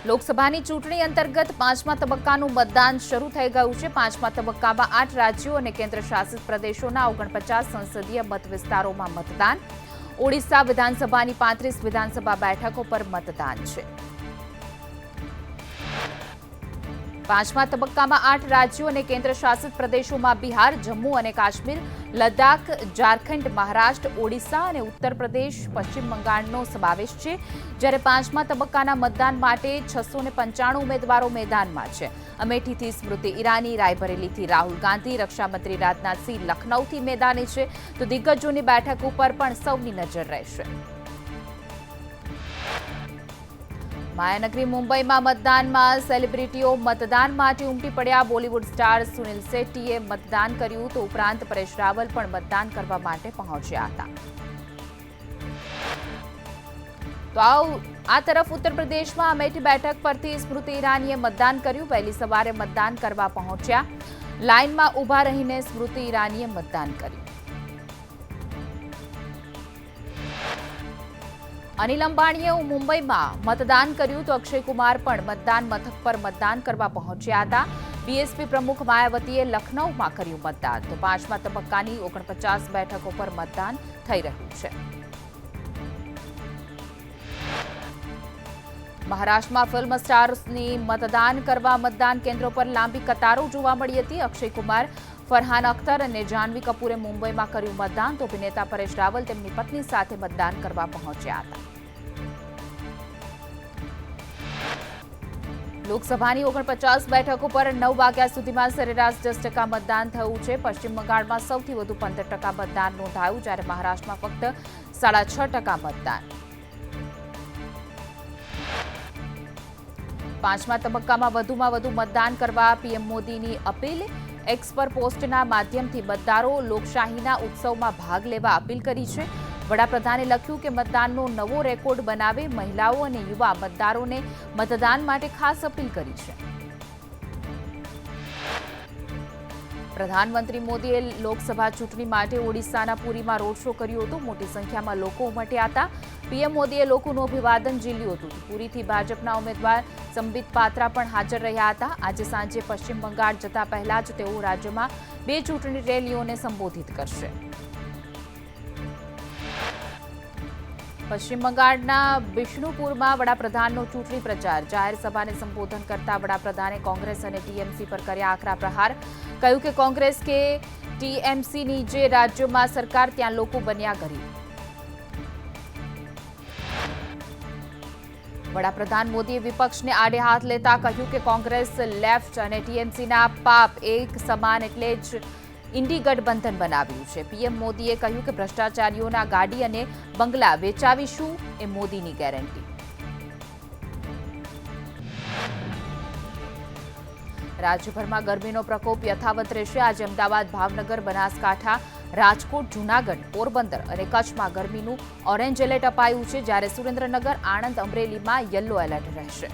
લોકસભાની ચૂંટણી અંતર્ગત પાંચમા તબક્કાનું મતદાન શરૂ થઈ ગયું છે। પાંચમા તબક્કામાં 8 રાજ્યો અને કેન્દ્ર શાસિત પ્રદેશોના 49 સંસદીય મત વિસ્તારોમાં મતદાન। ઓડિશા વિધાનસભાની 35 વિધાનસભા બેઠકો પર મતદાન છે। પાંચમા તબક્કામાં 8 રાજ્યો અને કેન્દ્ર શાસિત પ્રદેશોમાં બિહાર, જમ્મુ અને કાશ્મીર, લદ્દાખ, ઝારખંડ, મહારાષ્ટ્ર, ઓડિશા અને ઉત્તર પ્રદેશ, પશ્ચિમ બંગાળનો સમાવેશ છે। જ્યારે પાંચમા તબક્કાના મતદાન માટે 695 ઉમેદવારો મેદાનમાં છે। અમેઠીથી સ્મૃતિ ઈરાની, રાયબરેલીથી રાહુલ ગાંધી, રક્ષામંત્રી રાજનાથસિંહ લખનૌથી મેદાને છે, તો દિગ્ગજોની બેઠક ઉપર પણ સૌની નજર રહેશે। માયાનગરી મુંબઈમાં મતદાનમાં સેલિબ્રિટીઓ મતદાન માટે ઉમટી પડ્યા। બોલિવૂડ સ્ટાર સુનિલ શેટ્ટીએ મતદાન કર્યું, તો ઉપરાંત પરેશ રાવલ પણ મતદાન કરવા માટે પહોંચ્યા હતા। તો આ તરફ ઉત્તર પ્રદેશમાં અમેઠી બેઠક પરથી સ્મૃતિ ઈરાનીએ મતદાન કર્યું। વહેલી સવારે મતદાન કરવા પહોંચ્યા, લાઇનમાં ઊભા રહીને સ્મૃતિ ઈરાનીએ મતદાન કર્યું। અનિલ અંબાણીએ મુંબઈમાં મતદાન કર્યું, તો અક્ષય કુમાર પણ મતદાન મથક પર મતદાન કરવા પહોંચ્યા હતા। બીએસપી પ્રમુખ માયાવતીએ લખનૌમાં કર્યું મતદાન, તો પાંચમા તબક્કાની 49 બેઠકો પર મતદાન થઈ રહ્યું છે। મહારાષ્ટ્રમાં ફિલ્મ સ્ટાર્સની મતદાન કરવા મતદાન કેન્દ્રો પર લાંબી કતારો જોવા મળી હતી। અક્ષય કુમાર, ફરહાન અખ્તર અને જાહ્નવી કપૂરે મુંબઈમાં કર્યું મતદાન, તો અભિનેતા પરેશ રાવલ તેમની પત્ની સાથે મતદાન કરવા પહોંચ્યા હતા। લોકસભાની 49 બેઠકો પર 9 વાગ્યા સુધીમાં સરેરાશ 10% મતદાન થયું છે। પશ્ચિમ બંગાળમાં સૌથી વધુ 15% મતદાન નોંધાયું, જ્યારે મહારાષ્ટ્રમાં ફક્ત 6.5% મતદાન। પાંચમા તબક્કામાં વધુમાં વધુ મતદાન કરવા પીએમ મોદીની અપીલ। એક્સ પર પોસ્ટના માધ્યમથી મતદારો લોકશાહીના ઉત્સવમાં ભાગ લેવા અપીલ કરી છે। વડાપ્રધાને લખ્યું કે મતદાનનો નવો રેકોર્ડ બનાવે, મહિલાઓ અને યુવા મતદારોને મતદાન માટે ખાસ અપીલ કરી છે। પ્રધાનમંત્રી મોદીએ લોકસભા ચૂંટણી માટે ઓડિશાના પુરીમાં રોડ શો કર્યો હતો। મોટી સંખ્યામાં લોકો ઉમટ્યા હતા। પીએમ મોદીએ લોકોનું અભિવાદન ઝીલ્યું હતું। પુરીથી ભાજપના ઉમેદવાર સંબિત પાત્રા પણ હાજર રહ્યા હતા। આજે સાંજે પશ્ચિમ બંગાળ જતા પહેલા જ તેઓ રાજ્યમાં 2 ચૂંટણી રેલીઓને સંબોધિત કરશે। પશ્ચિમ બંગાળના બિષ્ણુપુરમાં વડાપ્રધાનનો ચૂંટણી પ્રચાર। જાહેર સભાને સંબોધન કરતા વડાપ્રધાને કોંગ્રેસ અને ટીએમસી પર કર્યા આકરા પ્રહાર। કહ્યું કે કોંગ્રેસ કે ટીએમસીની જે રાજ્યોમાં સરકાર, ત્યાં લોકો બન્યા ગરીબ। વડાપ્રધાન મોદીએ વિપક્ષને આડે હાથ લેતા કહ્યું કે કોંગ્રેસ, લેફ્ટ અને ટીએમસીના પાપ એક સમાન, એટલે જ ઇન્ડી ગઠબંધન બનાવ્યું છે। પીએમ મોદીએ કહ્યું કે ભ્રષ્ટાચારીઓના ગાડી અને બંગલા વેચાવીશું, એ મોદીની ગેરંટી। રાજ્યભરમાં ગરમીનો પ્રકોપ યથાવત રહેશે। આજે અમદાવાદ, ભાવનગર, બનાસકાંઠા, રાજકોટ, જૂનાગઢ, પોરબંદર અને કચ્છમાં ગરમીનું ઓરેન્જ એલર્ટ અપાયું છે, જ્યારે સુરેન્દ્રનગર, આણંદ, અમરેલીમાં યલો એલર્ટ રહેશે।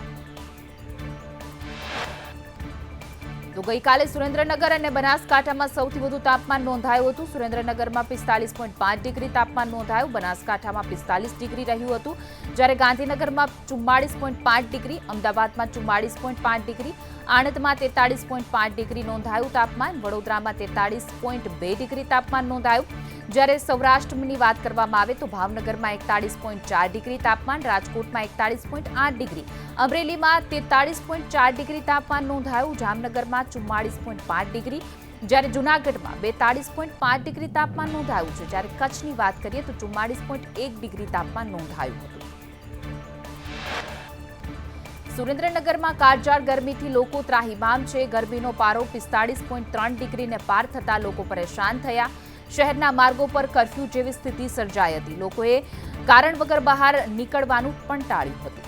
તો ગઈકાલે સુરેન્દ્રનગર અને બનાસકાંઠામાં સૌથી વધુ તાપમાન નોંધાયું હતું। સુરેન્દ્રનગરમાં 45.5 ડિગ્રી તાપમાન નોંધાયું, બનાસકાંઠામાં 45 ડિગ્રી રહ્યું હતું, જ્યારે ગાંધીનગરમાં 44.5 ડિગ્રી, અમદાવાદમાં 44.5 ડિગ્રી, આણંદમાં 43.5 ડિગ્રી નોંધાયું તાપમાન, વડોદરામાં 43.2 ડિગ્રી તાપમાન નોંધાયું, જ્યારે સૌરાષ્ટ્રની વાત કરવામાં આવે તો ભાવનગરમાં 41.4 ડિગ્રી તાપમાન, રાજકોટમાં 41.8 ડિગ્રી, અમરેલીમાં 43.4 ડિગ્રી તાપમાન નોંધાયું, જામનગરમાં 44.5 ડિગ્રી, જ્યારે જૂનાગઢમાં 42.5 ડિગ્રી તાપમાન નોંધાયું છે, જ્યારે કચ્છની વાત કરીએ તો 44.1 ડિગ્રી તાપમાન નોંધાયું હતું। સુરેન્દ્રનગરમાં કાળઝાળ ગરમીથી લોકો ત્રાહિમામ છે। ગરમીનો પારો 45.3 ડિગ્રીને પાર થતા લોકો પરેશાન થયા। શહેરના માર્ગો પર કર્ફ્યુ જેવી સ્થિતિ સર્જાઈ હતી। લોકોએ કારણ વગર બહાર નીકળવાનું પણ ટાળ્યું હતું।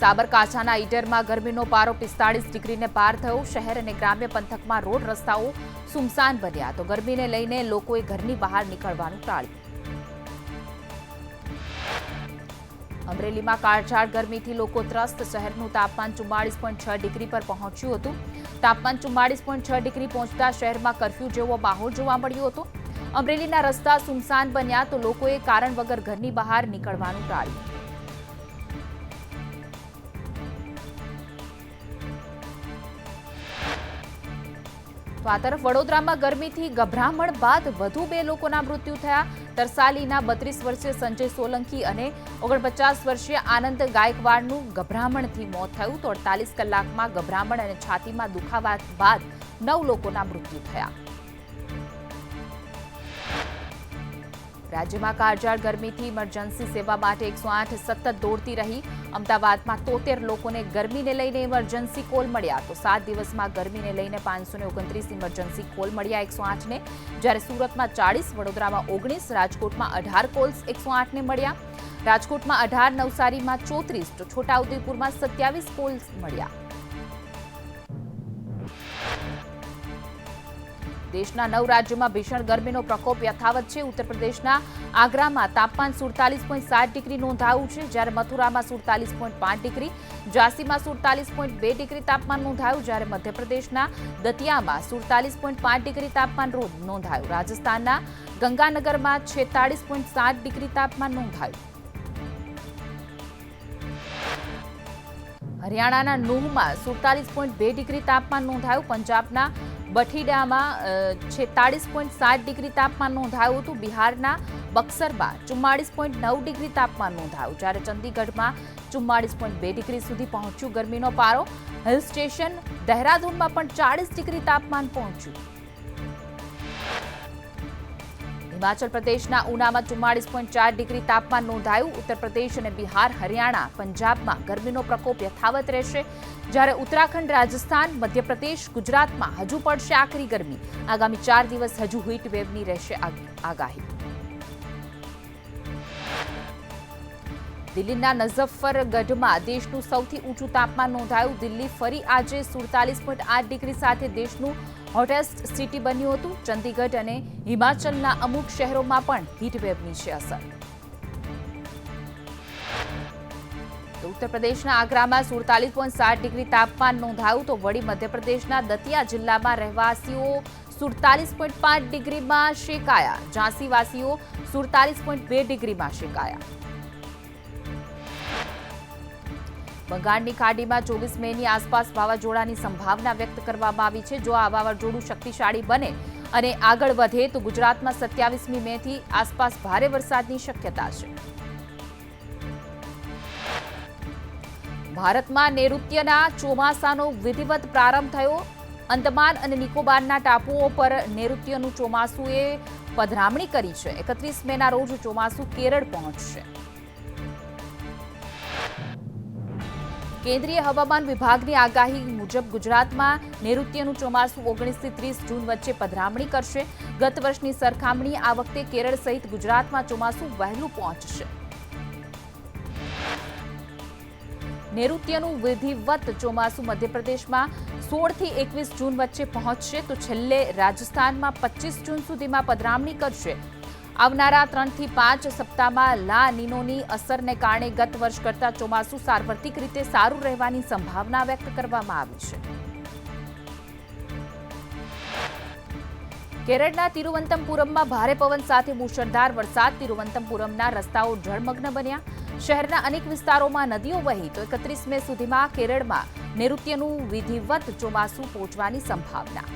સાબરકાંઠાના ઈડરમાં ગરમીનો પારો 45 ડિગ્રીને પાર થયો। શહેર અને ગ્રામ્ય પંથકમાં રોડ રસ્તાઓ સુમસાન બન્યા, તો ગરમીને લઈને લોકોએ ઘરની બહાર નીકળવાનું ટાળ્યું। અમરેલીમાં કાળઝાળ ગરમીથી લોકો ત્રસ્ત। શહેરનું તાપમાન 44.6 ડિગ્રી પર પહોંચ્યું હતું। તાપમાન 44.6 ડિગ્રી પહોંચતા શહેરમાં કર્ફ્યુ જેવો માહોલ જોવા મળ્યો હતો। અમરેલીના રસ્તા સુમસાન બન્યા, તો લોકોએ કારણ વગર ઘરની બહાર નીકળવાનું ટાળ્યું। તો આ તરફ વડોદરામાં ગરમીથી ગભરામણ બાદ વધુ 2 લોકોના મૃત્યુ થયા. તરસાલીના 32 વર્ષીય સંજય સોલંકી અને 49 વર્ષીય આનંદ ગાયકવાડનું ગભરામણથી મોત થયું. તો 48 કલાકમાં ગભરામણ અને છાતીમાં દુખાવા બાદ 9 લોકોના મૃત્યુ થયા. રાજ્યમાં કાળઝાળ ગરમીથી ઇમરજન્સી સેવા માટે 108 સતત દોડતી રહી. અમદાવાદમાં 73 લોકોને ગરમીને લઈને ઇમરજન્સી કોલ મળ્યા. તો 7 દિવસમાં ગરમીને લઈને 529 ઇમરજન્સી કોલ મળ્યા 108ને, જ્યારે સુરતમાં 40, વડોદરામાં 19, રાજકોટમાં 18 કોલ્સ 108ને મળ્યા. રાજકોટમાં 18, નવસારીમાં 34, તો છોટાઉદેપુરમાં 27 કોલ્સ મળ્યા. દેશના 9 રાજ્યોમાં ભીષણ ગરમીનો પ્રકોપ યથાવત છે. ઉત્તર પ્રદેશના આગ્રામાં તાપમાન 47.7 ડિગ્રી નોંધાયું છે, જ્યારે મથુરામાં 47.5 ડિગ્રી, ઝાંસીમાં 47.2 ડિગ્રી તાપમાન નોંધાયું, જ્યારે મધ્યપ્રદેશના દતિયામાં 47.5 ડિગ્રી તાપમાન નોંધાયું. રાજસ્થાનના ગંગાનગરમાં 46.7 ડિગ્રી તાપમાન નોંધાયું. હરિયાણાના નૂહમાં 47.2 ડિગ્રી તાપમાન નોંધાયું. પંજાબના બઠીડામાં 46.7 ડિગ્રી તાપમાન નોંધાયું હતું. બિહારના બક્સરમાં 44.9 ડિગ્રી તાપમાન નોંધાયું, જ્યારે ચંદીગઢમાં 44.2 ડિગ્રી સુધી પહોંચ્યું ગરમીનો પારો. હિલ સ્ટેશન દહેરાદૂનમાં પણ 40 ડિગ્રી તાપમાન પહોંચ્યું. હિમાચલ પ્રદેશના ઉનામાં 44.4 ડિગ્રી તાપમાન નોંધાયું. ઉત્તર પ્રદેશ અને બિહાર, હરિયાણા, પંજાબમાં ગરમીનો પ્રકોપ યથાવત રહેશે, જ્યારે ઉત્તરાખંડ, રાજસ્થાન, મધ્યપ્રદેશ, ગુજરાતમાં હજુ પડશે આકરી ગરમી. આગામી 4 દિવસ હજુ હીટ વેવની રહેશે આગાહી. દિલ્હીના નઝફરગઢમાં દેશનું સૌથી ઊંચું તાપમાન નોંધાયું. દિલ્હી ફરી આજે 47.8 ડિગ્રી સાથે દેશનું હોટેસ્ટ સિટી બન્યું હતું. ચંદીગઢ અને હિમાચલના અમુક શહેરોમાં પણ હીટવેવની છે અસર. ઉત્તર પ્રદેશના આગ્રામાં 47.7 ડિગ્રી તાપમાન નોંધાયું. તો વળી મધ્યપ્રદેશના દતિયા જિલ્લામાં રહેવાસીઓ 47.5 ડિગ્રીમાં શેકાયા. ઝાંસીવાસીઓ 47.2 ડિગ્રીમાં શેકાયા. બંગાળની ખાડીમાં 24 મેની આસપાસ વાવાઝોડાની સંભાવના વ્યક્ત કરવામાં આવી છે. જો આ વાવાઝોડું શક્તિશાળી બને અને આગળ વધે તો ગુજરાતમાં 27મી મેથી આસપાસ ભારે વરસાદની શક્યતા છે. ભારતમાં નૈઋત્યના ચોમાસાનો વિધિવત પ્રારંભ થયો. અંદમાન અને નિકોબારના ટાપુઓ પર નૈઋત્યનું ચોમાસુએ પધરામણી કરી છે. 31 મેના રોજ ચોમાસું કેરળ પહોંચશે. કેન્દ્રીય હવામાન વિભાગની આગાહી મુજબ ગુજરાતમાં નૈઋત્યનું ચોમાસું 19 થી 30 જૂન વચ્ચે પધરામણી કરશે. ગત વર્ષની સરખામણીએ આ વખતે કેરળ સહિત ગુજરાતમાં ચોમાસું વહેલું પહોંચશે. નૈઋત્યનું વિધિવત ચોમાસું મધ્યપ્રદેશમાં 16 થી 21 જૂન વચ્ચે પહોંચશે, તો છેલ્લે રાજસ્થાનમાં 25 જૂન સુધીમાં પધરામણી કરશે. આવનારા 3 થી 5 સપ્તાહમાં લા નીનોની અસરને કારણે ગત વર્ષ કરતાં ચોમાસું સાર્વત્રિક રીતે સારું રહેવાની સંભાવના વ્યક્ત કરવામાં આવી છે. કેરળના તિરુવનંતપુરમમાં ભારે પવન સાથે મુશળધાર વરસાદ. તિરુવનંતપુરમના રસ્તાઓ જળમગ્ન બન્યા. શહેરના અનેક વિસ્તારોમાં નદીઓ વહી. તો 31 મે સુધીમાં કેરળમાં નૈઋત્યનું વિધિવત ચોમાસું પહોંચવાની સંભાવના.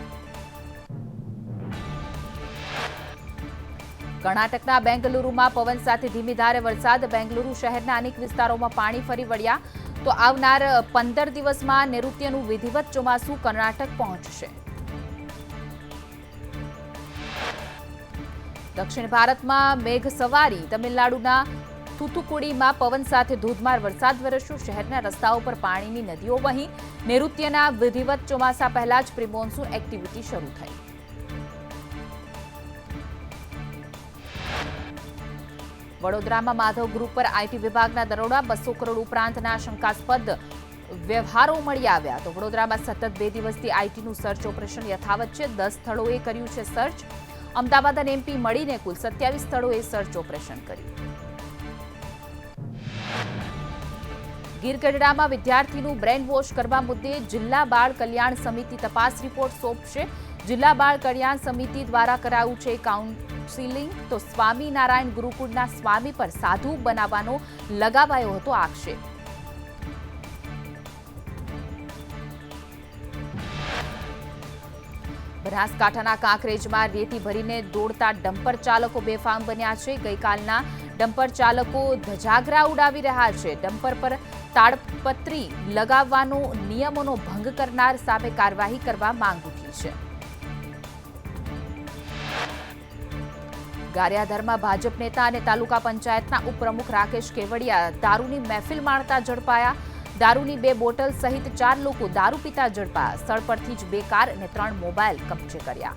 કર્ણાટકના બેંગલુરુમાં પવન સાથે ધીમી ધારે વરસાદ. બેંગલુરુ શહેરના અનેક વિસ્તારોમાં પાણી ફરી વળ્યા. તો આવનાર 15 દિવસમાં નૈઋત્યનું વિધિવત ચોમાસું કર્ણાટક પહોંચશે. દક્ષિણ ભારતમાં મેઘ સવારી. તમિલનાડુના થુથુકુડીમાં પવન સાથે ધોધમાર વરસાદ વરસ્યો. શહેરના રસ્તાઓ પર પાણીની નદીઓ વહી. નૈઋત્યના વિધિવત ચોમાસા પહેલા જ પ્રી મોન્સૂન એક્ટિવિટી શરૂ થઈ. વડોદરામાં માધવ ગ્રુપ પર આઈટી વિભાગના દરોડા. 200 કરોડ ઉપરાંતના શંકાસ્પદ વ્યવહારો મળી આવ્યા. તો વડોદરામાં સતત 2 દિવસથી આઈટીનું સર્ચ ઓપરેશન યથાવત છે. 10 સ્થળોએ કર્યું છે સર્ચ. અમદાવાદ અને એમપી મળીને કુલ 27 સ્થળોએ સર્ચ ઓપરેશન કર્યું. ગીર ગઢડામાં વિદ્યાર્થીનું બ્રેન વોશ કરવા મુદ્દે જિલ્લા બાળ કલ્યાણ સમિતિ તપાસ રિપોર્ટ સોંપશે. જિલ્લા બાળ કલ્યાણ સમિતિ દ્વારા કરાયું છે કાઉન્સિલિંગ. તો સ્વામિનારાયણ ગુરુકુળના સ્વામી પર સાધુ બનાવવાનો લગાવાયો હતો આક્ષેપ. બનાસકાંઠાના કાંકરેજમાં રેતી ભરીને દોડતા ડમ્પર ચાલકો બેફામ બન્યા છે. ગઈકાલના ડમ્પર ચાલકો ધજાગરા ઉડાવી રહ્યા છે. ડમ્પર પર તાડપત્રી લગાવવાનો નિયમોનો ભંગ કરનાર સામે કાર્યવાહી કરવા માંગ ઉઠી છે. ગારિયાધારમાં ભાજપ નેતા અને તાલુકા પંચાયતના ઉપપ્રમુખ રાકેશ કેવડિયા દારૂની મહેફિલ માણતા ઝડપાયા. દારૂની 2 બોટલ સહિત 4 લોકો દારૂ પીતા ઝડપાયા. સ્થળ પરથી જ 2 કાર અને 3 મોબાઈલ કબજે કર્યા.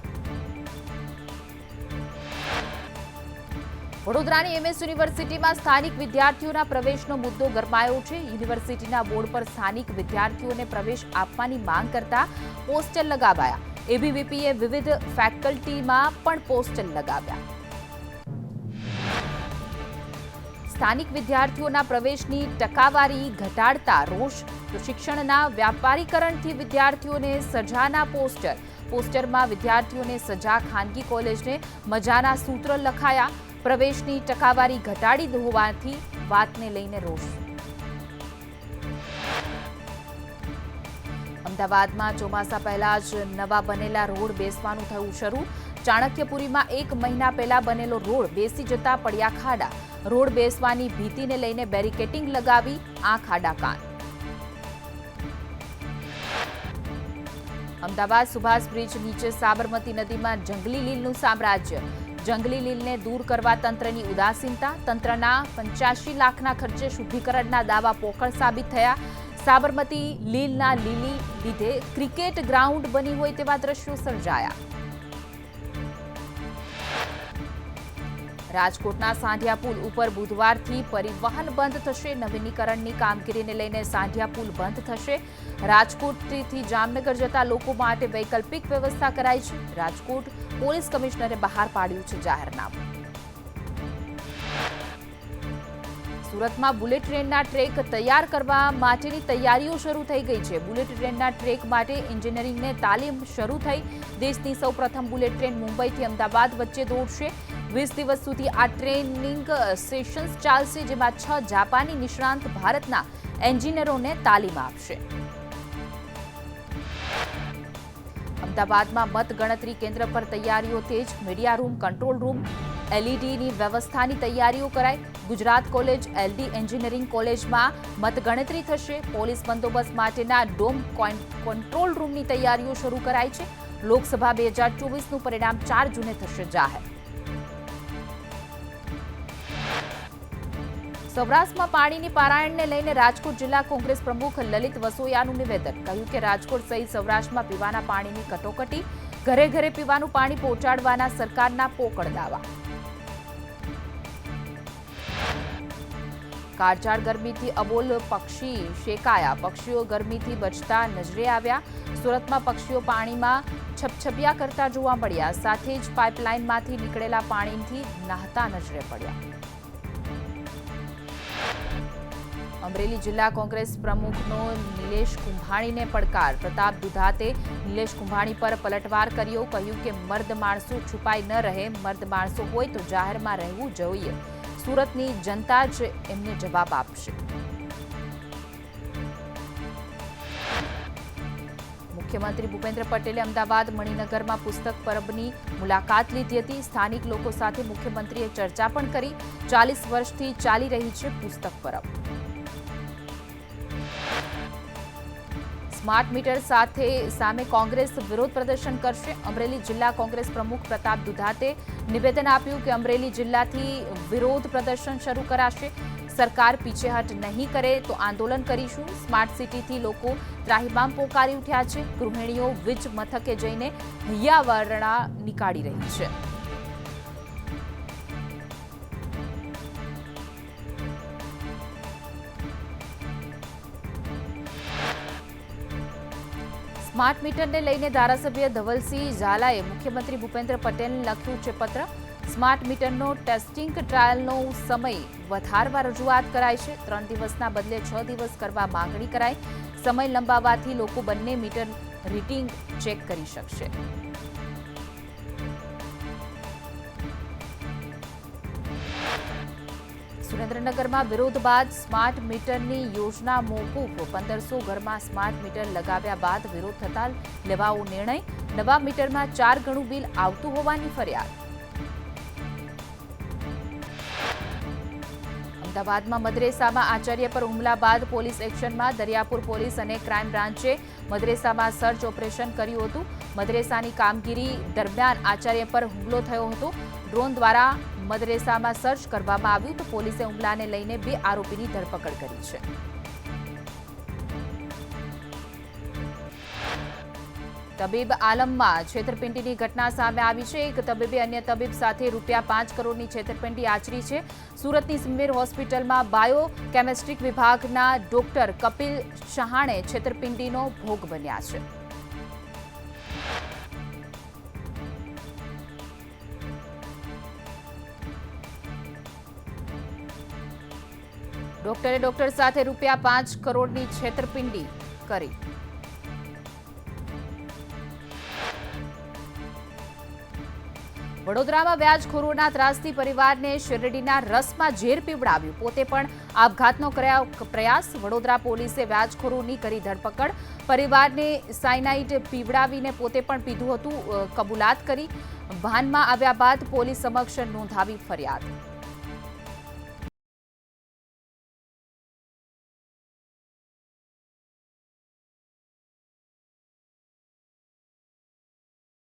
વડોદરાની એમએસ યુનિવર્સિટીમાં સ્થાનિક વિદ્યાર્થીઓના પ્રવેશનો મુદ્દો ગરમાયો છે. યુનિવર્સિટીના બોર્ડ પર સ્થાનિક વિદ્યાર્થીઓને પ્રવેશ આપવાની માંગ કરતા પોસ્ટર લગાવાયા. એબીવીપીએ વિવિધ ફેકલ્ટીમાં પણ પોસ્ટર લગાવ્યા. સ્થાનિક વિદ્યાર્થીઓના પ્રવેશની ટકાવારી ઘટાડતા રોષ. તો શિક્ષણના વ્યાપારીકરણથી વિદ્યાર્થીઓને સજાના પોસ્ટર. પોસ્ટરમાં વિદ્યાર્થીઓને સજા. ખાનગી કોલેજને મજાના સૂત્ર લખાયા. પ્રવેશની ટકાવારી ઘટાડી હોવાથી વાતને લઈને રોષ. અમદાવાદમાં ચોમાસા પહેલા જ નવા બનેલા રોડ બેસવાનું થયું શરૂ. ચાણક્યપુરીમાં 1 મહિના પહેલા બનેલો રોડ બેસી જતા પડ્યા ખાડા. રોડ બેસવાની ભીતિને લઈને બેરિકેટિંગ લગાવી આંખ આડા કાન. અમદાવાદ સુભાષ બ્રિજ નીચે સાબરમતી નદીમાં જંગલી લીલનું સામ્રાજ્ય. જંગલી લીલને દૂર કરવા તંત્રની ઉદાસીનતા. તંત્રના 85 લાખના ખર્ચે શુદ્ધિકરણના દાવા પોકળ સાબિત થયા. સાબરમતી લીલના લીધે ક્રિકેટ ગ્રાઉન્ડ બની હોય તેવા દ્રશ્યો સર્જાયા. રાજકોટના સાંઢિયા પુલ ઉપર બુધવારથી પરિવહન બંધ થશે. નવીનીકરણની કામગીરીને લઈને સાંઢિયા પુલ બંધ થશે. રાજકોટથી જામનગર જતા લોકો માટે વૈકલ્પિક વ્યવસ્થા કરાઈ છે. રાજકોટ પોલીસ કમિશનરે બહાર પાડ્યું છે જાહેરનામું. સુરતમાં બુલેટ ટ્રેનના ટ્રેક તૈયાર કરવા માટેની તૈયારીઓ શરૂ થઈ ગઈ છે. બુલેટ ટ્રેનના ટ્રેક માટે એન્જિનિયરિંગને તાલીમ શરૂ થઈ. દેશની સૌપ્રથમ બુલેટ ટ્રેન મુંબઈથી અમદાવાદ વચ્ચે દોડશે. 20 દિવસ સુધી આ ટ્રેનિંગ સેશન્સ ચાલશે, જેમાં 6 જાપાની નિષ્ણાંત ભારતના એન્જિનિયરોને તાલીમ આપશે. અમદાવાદમાં મતગણતરી કેન્દ્ર પર તૈયારીઓ તેજ. મીડિયા રૂમ, કંટ્રોલ રૂમ, એલઈડીની વ્યવસ્થાની તૈયારીઓ કરાઈ. ગુજરાત કોલેજ એલડી એન્જિનિયરિંગ કોલેજમાં મતગણતરી થશે. પોલીસ બંદોબસ્ત માટેના ડોમ કંટ્રોલ રૂમની તૈયારીઓ શરૂ કરાઈ છે. લોકસભા 2024નું પરિણામ 4 જૂને થશે જાહેર. સૌરાષ્ટ્રમાં પાણીની પારાયણને લઈને રાજકોટ જિલ્લા કોંગ્રેસ પ્રમુખ લલિત વસોયાનું નિવેદન. કહ્યું કે રાજકોટ સહિત સૌરાષ્ટ્રમાં પીવાના પાણીની કટોકટી. ઘરે ઘરે પીવાનું પાણી પહોંચાડવાના સરકારના પોકળ દાવા. કાળઝાળ ગરમીથી અબોલ પક્ષી શેકાયા. પક્ષીઓ ગરમીથી બચતા નજરે આવ્યા. સુરતમાં પક્ષીઓ પાણીમાં છપછપિયા કરતા જોવા મળ્યા. સાથે જ પાઇપલાઇનમાંથી નીકળેલા પાણીથી નહાતા નજરે પડ્યા. અમરેલી જિલ્લા કોંગ્રેસ પ્રમુખનો નિલેશ કુંભાણીને પડકાર. પ્રતાપ દુધાતે નિલેશ કુંભાણી પર પલટવાર કર્યો. કહ્યું કે મર્દ માણસો છુપાઈ ન રહે. મર્દ માણસો હોય તો જાહેરમાં રહેવું જોઈએ. સુરતની જનતા જ એમને જવાબ આપશે. મુખ્યમંત્રી ભૂપેન્દ્ર પટેલે અમદાવાદ મણિનગરમાં પુસ્તક પરબની મુલાકાત લીધી હતી. સ્થાનિક લોકો સાથે મુખ્યમંત્રીએ ચર્ચા પણ કરી. 40 વર્ષથી ચાલી રહી છે પુસ્તક પરબ. સ્માર્ટ મીટર સામે કોંગ્રેસ વિરોધ પ્રદર્શન કરશે. અમરેલી જિલ્લા કોંગ્રેસ પ્રમુખ પ્રતાપ દુધાતે નિવેદન આપ્યું કે અમરેલી જિલ્લાથી વિરોધ પ્રદર્શન શરૂ કરાશે. સરકાર પીછેહટ નહીં કરે તો આંદોલન કરીશું. સ્માર્ટ સિટીથી લોકો ત્રાહિમામ પોકારી ઉઠ્યા છે. ગૃહિણીઓ વીજ મથકે જઈને હૈયાવરણા નીકાળી રહી છે. સ્માર્ટ મીટરને લઈને ધારાસભ્ય ધવલસિંહ ઝાલાએ મુખ્યમંત્રી ભૂપેન્દ્ર પટેલને લખ્યું છે પત્ર. સ્માર્ટ મીટરનો ટેસ્ટિંગ ટ્રાયલનો સમય વધારવા રજૂઆત કરાઈ છે. 3 દિવસના બદલે 6 દિવસ કરવા માંગણી કરાઈ. સમય લંબાવવાથી લોકો બંને મીટર રીડિંગ ચેક કરી શકશે. સુરેન્દ્રનગરમાં વિરોધ બાદ સ્માર્ટ મીટરની યોજના મોકૂફ 1500 ઘરમાં સ્માર્ટ મીટર લગાવ્યા બાદ વિરોધ થતા લેવાયો નિર્ણય નવા મીટરમાં 4 ગણું બિલ આવતું હોવાની ફરિયાદ અમદાવાદમાં મદરેસામાં આચાર્ય પર હુમલા બાદ પોલીસ એક્શનમાં દરિયાપુર પોલીસ અને ક્રાઇમ બ્રાન્ચે મદરેસામાં સર્ચ ઓપરેશન કર્યું હતું મદરેસાની કામગીરી દરમિયાન આચાર્ય પર હુમલો થયો હતો ડ્રોન દ્વારા મદરેસામાં સર્ચ કરવામાં આવ્યું તો પોલીસે હુમલાને લઈને 2 આરોપીની ધરપકડ કરી છે તબીબ આલમમાં છેતરપિંડીની ઘટના સામે આવી છે એક તબીબે અન્ય તબીબ સાથે ₹5 કરોડની છેતરપિંડી આચરી છે સુરતની સિમ્મેર હોસ્પિટલમાં બાયો કેમેસ્ટ્રી વિભાગના ડોક્ટર કપિલ ચહાણે છેતરપિંડીનો ભોગ બન્યા છે ડોક્ટરે ડોક્ટર સાથે ₹5 કરોડની છેતરપિંડી કરી વડોદરામાં વ્યાજખોરોના ત્રાસથી પરિવારને શેરડીના રસમાં ઝેર પીવડાવ્યું પોતે પણ આપઘાતનો પ્રયાસ વડોદરા પોલીસે વ્યાજખોરોની કરી ધરપકડ પરિવારને સાયનાઇડ પીવડાવીને પોતે પણ પીધું હતું કબૂલાત કરી ભાનમાં આવ્યા બાદ પોલીસ સમક્ષ નોંધાવી ફરિયાદ